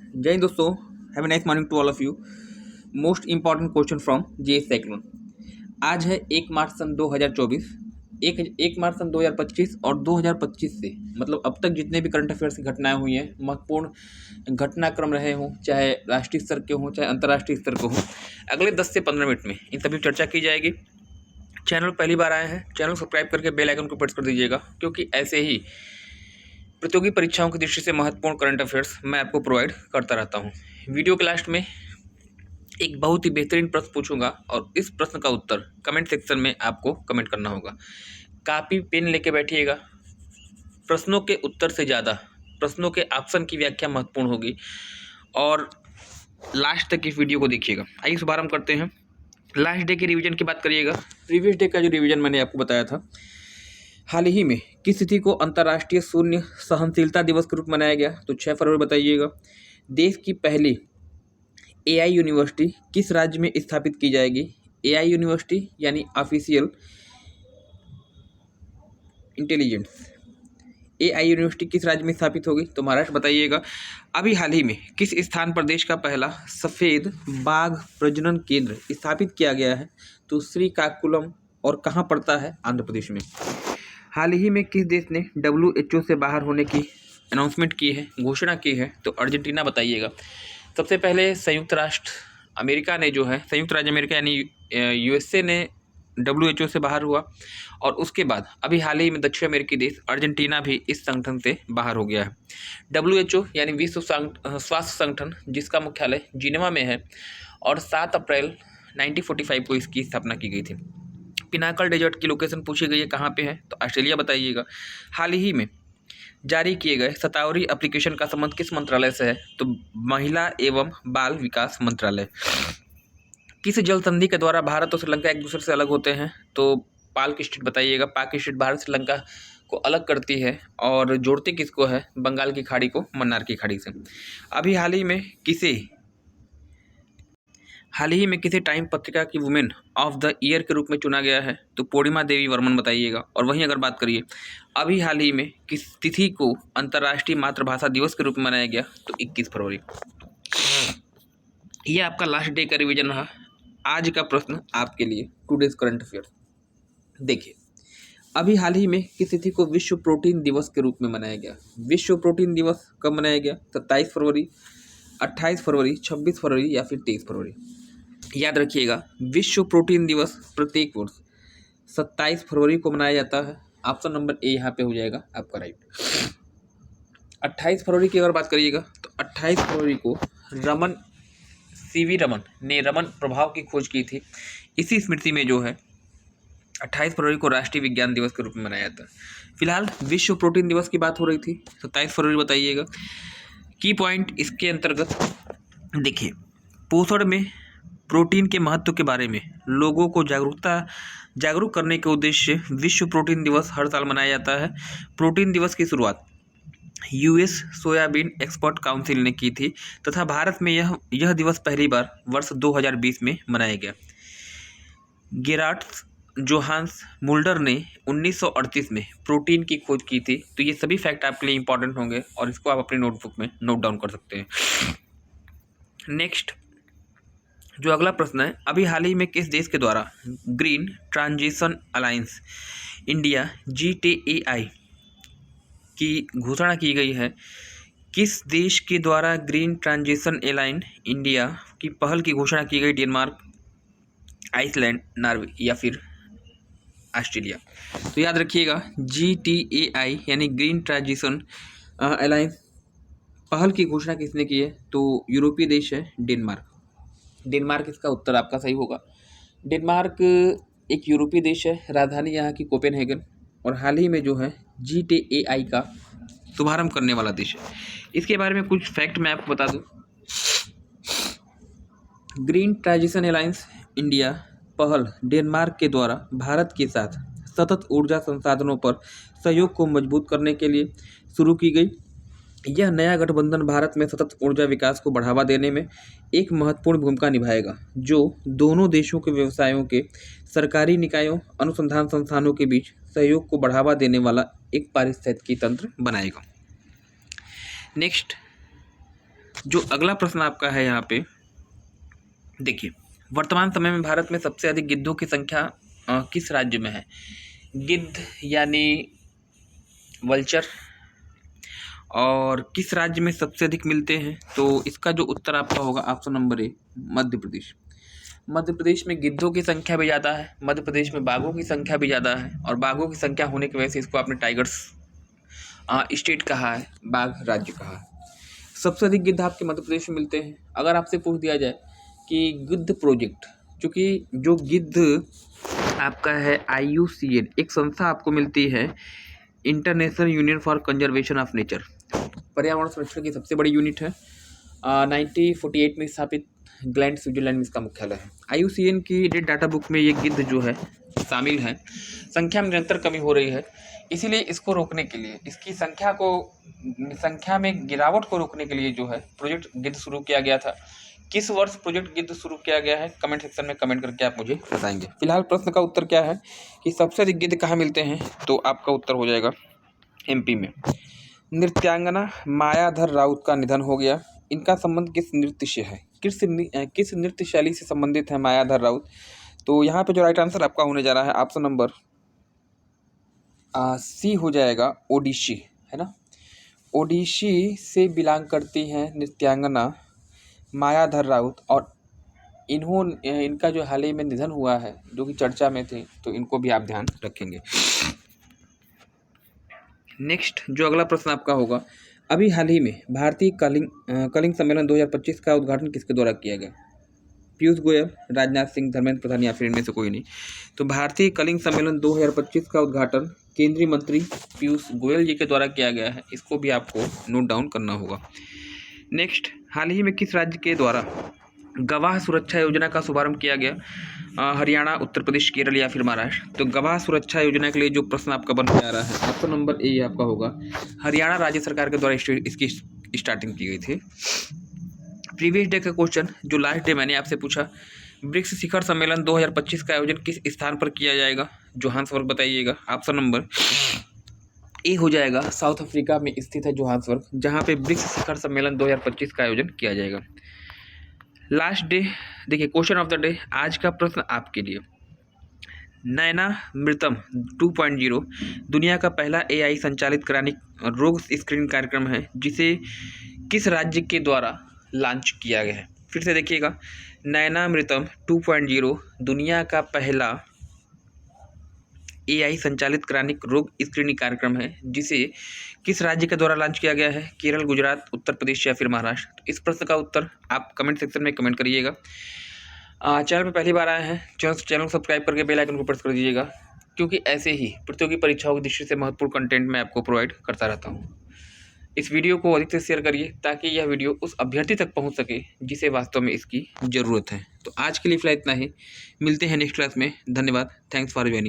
जय हिंद दोस्तों, have a nice morning to all of you. Most important question from GS cyclone. आज है 1 मार्च सन 2024। एक मार्च सन 2025 और 2025 से मतलब अब तक जितने भी करंट अफेयर्स की घटनाएं हुई हैं, महत्वपूर्ण घटनाक्रम रहे हों, चाहे राष्ट्रीय स्तर के हों चाहे अंतर्राष्ट्रीय स्तर के हों, अगले 10 से 15 मिनट में इन सभी चर्चा की जाएगी। चैनल पहली बार आए हैं, चैनल सब्सक्राइब करके बेल आइकन को प्रेस कर दीजिएगा, क्योंकि ऐसे ही प्रतियोगी परीक्षाओं की दृष्टि से महत्वपूर्ण करंट अफेयर्स मैं आपको प्रोवाइड करता रहता हूँ। वीडियो के लास्ट में एक बहुत ही बेहतरीन प्रश्न पूछूंगा और इस प्रश्न का उत्तर कमेंट सेक्शन में आपको कमेंट करना होगा। कॉपी पेन लेके बैठिएगा। प्रश्नों के उत्तर से ज़्यादा प्रश्नों के ऑप्शन की व्याख्या महत्वपूर्ण होगी और लास्ट तक इस वीडियो को देखिएगा। आइए शुभारंभ करते हैं। लास्ट डे के रिवीजन की बात करिएगा। प्रीवियस डे का जो रिवीजन मैंने आपको बताया था, हाल ही में किस तिथि को अंतर्राष्ट्रीय शून्य सहनशीलता दिवस के रूप में मनाया गया, तो 6 फरवरी बताइएगा। देश की पहली एआई यूनिवर्सिटी किस राज्य में स्थापित की जाएगी? एआई यूनिवर्सिटी यानी ऑफिशियल इंटेलिजेंस, एआई यूनिवर्सिटी किस राज्य में स्थापित होगी? तो महाराष्ट्र बताइएगा। अभी हाल ही में किस स्थान पर देश का पहला सफ़ेद बाघ प्रजनन केंद्र स्थापित किया गया है? तो श्रीकाकुलम। और कहाँ पड़ता है? आंध्र प्रदेश में। हाल ही में किस देश ने WHO से बाहर होने की अनाउंसमेंट की है, घोषणा की है? तो अर्जेंटीना बताइएगा। सबसे पहले संयुक्त राज्य अमेरिका यानी USA ने WHO से बाहर हुआ और उसके बाद अभी हाल ही में दक्षिण अमेरिकी देश अर्जेंटीना भी इस संगठन से बाहर हो गया है। WHO यानी विश्व स्वास्थ्य संगठन, जिसका मुख्यालय जिनेवा में है और 7 अप्रैल 1945 को इसकी स्थापना की गई थी। पिनाकल डेजर्ट की लोकेशन पूछी गई है, कहाँ पे है? तो ऑस्ट्रेलिया बताइएगा। हाल ही में जारी किए गए 27वीं एप्लीकेशन का संबंध किस मंत्रालय से है? तो महिला एवं बाल विकास मंत्रालय। किस जल संधि के द्वारा भारत और श्रीलंका एक दूसरे से अलग होते हैं? तो पाक स्टेट बताइएगा। पाक स्टेट भारत श्रीलंका को अलग करती है और जोड़ती किसको है? बंगाल की खाड़ी को मन्नार की खाड़ी से। अभी हाल ही में किसे टाइम पत्रिका की वुमेन ऑफ द ईयर के रूप में चुना गया है? तो पूर्णिमा देवी वर्मन बताइएगा। और वहीं अगर बात करिए अभी हाल ही में किस तिथि को अंतर्राष्ट्रीय मातृभाषा दिवस के रूप में मनाया गया? तो 21 फरवरी। यह आपका लास्ट डे का रिवीजन रहा। आज का प्रश्न आपके लिए टुडेज करंट अफेयर्स देखिए। अभी हाल ही में किस तिथि को विश्व प्रोटीन दिवस के रूप में मनाया गया? विश्व प्रोटीन दिवस कब मनाया गया? 27 फरवरी, 28 फरवरी, 26 फरवरी या फिर 23 फरवरी? याद रखिएगा, विश्व प्रोटीन दिवस प्रत्येक वर्ष 27 फरवरी को मनाया जाता है। ऑप्शन नंबर ए यहाँ पे हो जाएगा आपका राइट। 28 फरवरी की अगर बात करिएगा तो 28 फरवरी को CV रमन ने रमन प्रभाव की खोज की थी। इसी स्मृति में जो है 28 फरवरी को राष्ट्रीय विज्ञान दिवस के रूप में मनाया जाता है। फिलहाल विश्व प्रोटीन दिवस की बात हो रही थी, 27 फरवरी बताइएगा। की पॉइंट इसके अंतर्गत देखिए, पोषण में प्रोटीन के महत्व के बारे में लोगों को जागरूक करने के उद्देश्य से विश्व प्रोटीन दिवस हर साल मनाया जाता है। प्रोटीन दिवस की शुरुआत US सोयाबीन एक्सपर्ट काउंसिल ने की थी तथा भारत में यह दिवस पहली बार वर्ष 2020 में मनाया गया। गेरार्ड जोहान्स मुल्डर ने 1938 में प्रोटीन की खोज की थी। तो ये सभी फैक्ट आपके लिए इंपॉर्टेंट होंगे और इसको आप अपनी नोटबुक में नोट डाउन कर सकते हैं। नेक्स्ट जो अगला प्रश्न है, अभी हाल ही में किस देश के द्वारा green transition alliance India GTAI की घोषणा की गई है? किस देश के द्वारा ग्रीन ट्रांजिशन अलायंस इंडिया की पहल की घोषणा की गई? डेनमार्क, आइसलैंड, नॉर्वे या फिर ऑस्ट्रेलिया? तो याद रखिएगा, GTAI यानी ग्रीन ट्रांजिशन अलायंस पहल की घोषणा किसने की है? तो यूरोपीय देश है डेनमार्क। डेनमार्क इसका उत्तर आपका सही होगा। डेनमार्क एक यूरोपीय देश है, राजधानी यहाँ की कोपेनहेगन, और हाल ही में जो है GTAI का शुभारंभ करने वाला देश है। इसके बारे में कुछ फैक्ट मैं आपको बता दूं। ग्रीन ट्रांजिशन अलायंस इंडिया पहल डेनमार्क के द्वारा भारत के साथ सतत ऊर्जा संसाधनों पर सहयोग को मजबूत करने के लिए शुरू की गई। यह नया गठबंधन भारत में सतत ऊर्जा विकास को बढ़ावा देने में एक महत्वपूर्ण भूमिका निभाएगा, जो दोनों देशों के व्यवसायों के सरकारी निकायों, अनुसंधान संस्थानों के बीच सहयोग को बढ़ावा देने वाला एक पारिस्थितिकी तंत्र बनाएगा। नेक्स्ट जो अगला प्रश्न आपका है यहाँ पे देखिए, वर्तमान समय में भारत में सबसे अधिक गिद्धों की संख्या किस राज्य में है? गिद्ध यानी वल्चर, और किस राज्य में सबसे अधिक मिलते हैं? तो इसका जो उत्तर आपका होगा option number A, Madhya Pradesh. Madhya Pradesh में गिद्धों की संख्या भी ज़्यादा है, मध्य प्रदेश में बाघों की संख्या भी ज़्यादा है, और बाघों की संख्या होने की वजह से इसको आपने टाइगर्स स्टेट कहा है, बाघ राज्य कहा है। सबसे अधिक गिद्ध आपके मध्य प्रदेश में मिलते हैं। अगर आपसे पूछ दिया जाए कि गिद्ध प्रोजेक्ट, चूँकि जो गिद्ध आपका है IUCN, एक संस्था आपको मिलती है, international union for conservation of nature, पर्यावरण संरक्षण की सबसे बड़ी यूनिट है। 1948 में स्थापित, ग्लैंड स्विट्जरलैंड में इसका मुख्यालय है। IUCN की डेट डाटा बुक में ये गिद्ध जो है शामिल है। संख्या में निरंतर कमी हो रही है, इसीलिए इसको रोकने के लिए, इसकी संख्या में गिरावट को रोकने के लिए जो है प्रोजेक्ट गिद्ध शुरू किया गया था। किस वर्ष प्रोजेक्ट गिद्ध शुरू किया गया है, कमेंट सेक्शन में कमेंट करके आप मुझे बताएंगे। फिलहाल प्रश्न का उत्तर क्या है कि सबसे अधिक गिद्ध कहाँ मिलते हैं, तो आपका उत्तर हो जाएगा MP में। नृत्यांगना मायाधर राउत का निधन हो गया। इनका संबंध किस नृत्य से है, किस नृत्य शैली से संबंधित है मायाधर राउत? तो यहाँ पे जो राइट आंसर आपका होने जा रहा है ऑप्शन नंबर C हो जाएगा, ओडिशी, है ना। ओडिशी से बिलोंग करती हैं नृत्यांगना मायाधर राउत, और इनका जो हाल ही में निधन हुआ है, जो कि चर्चा में थे, तो इनको भी आप ध्यान रखेंगे। नेक्स्ट जो अगला प्रश्न आपका होगा, अभी हाल ही में भारतीय कलिंग सम्मेलन 2025 का उद्घाटन किसके द्वारा किया गया? पीयूष गोयल, राजनाथ सिंह, धर्मेंद्र प्रधान, या फिर इनमें से कोई नहीं। तो भारतीय कलिंग सम्मेलन 2025 का उद्घाटन केंद्रीय मंत्री पीयूष गोयल जी के द्वारा किया गया है। इसको भी आपको नोट डाउन करना होगा। नेक्स्ट, हाल ही में किस राज्य के द्वारा गवाह सुरक्षा योजना का शुभारंभ किया गया? हरियाणा, उत्तर प्रदेश, केरल, या फिर महाराष्ट्र? तो गवाह सुरक्षा योजना के लिए जो प्रश्न आपका बन के आ रहा है, ऑप्शन नंबर ए आपका होगा, हरियाणा राज्य सरकार के द्वारा इसकी स्टार्टिंग की गई थी। प्रीवियस डे का क्वेश्चन जो लास्ट डे मैंने आपसे पूछा, ब्रिक्स शिखर सम्मेलन 2025 का आयोजन किस स्थान पर किया जाएगा? जोहान्सबर्ग बताइएगा। ऑप्शन नंबर ए हो जाएगा, साउथ अफ्रीका में स्थित है जोहान्सबर्ग, जहाँ पे ब्रिक्स शिखर सम्मेलन 2025 का आयोजन किया जाएगा। लास्ट डे देखिए, क्वेश्चन ऑफ द डे आज का प्रश्न आपके लिए, नैना मृतम 2.0 दुनिया का पहला AI संचालित क्रानिक रोग स्क्रीनिंग कार्यक्रम है, जिसे किस राज्य के द्वारा लॉन्च किया गया है? फिर से देखिएगा, नैना मृतम 2.0 दुनिया का पहला AI संचालित क्रानिक रोग स्क्रीनिंग कार्यक्रम है, जिसे किस राज्य के द्वारा लॉन्च किया गया है? केरल, गुजरात, उत्तर प्रदेश, या फिर महाराष्ट्र? इस प्रश्न का उत्तर आप कमेंट सेक्शन में कमेंट करिएगा। चैनल पर पहली बार आए हैं, चैनल को सब्सक्राइब करके बेल आइकन को प्रेस कर दीजिएगा, क्योंकि ऐसे ही प्रतियोगी परीक्षाओं की दृष्टि से महत्वपूर्ण कंटेंट मैं आपको प्रोवाइड करता रहता हूँ। इस वीडियो को अधिक से शेयर करिए, ताकि यह वीडियो उस अभ्यर्थी तक पहुँच सके जिसे वास्तव में इसकी ज़रूरत है। तो आज के लिए फिलहाल इतना ही, मिलते हैं नेक्स्ट क्लास में। धन्यवाद, थैंक्स फॉर ज्वाइनिंग।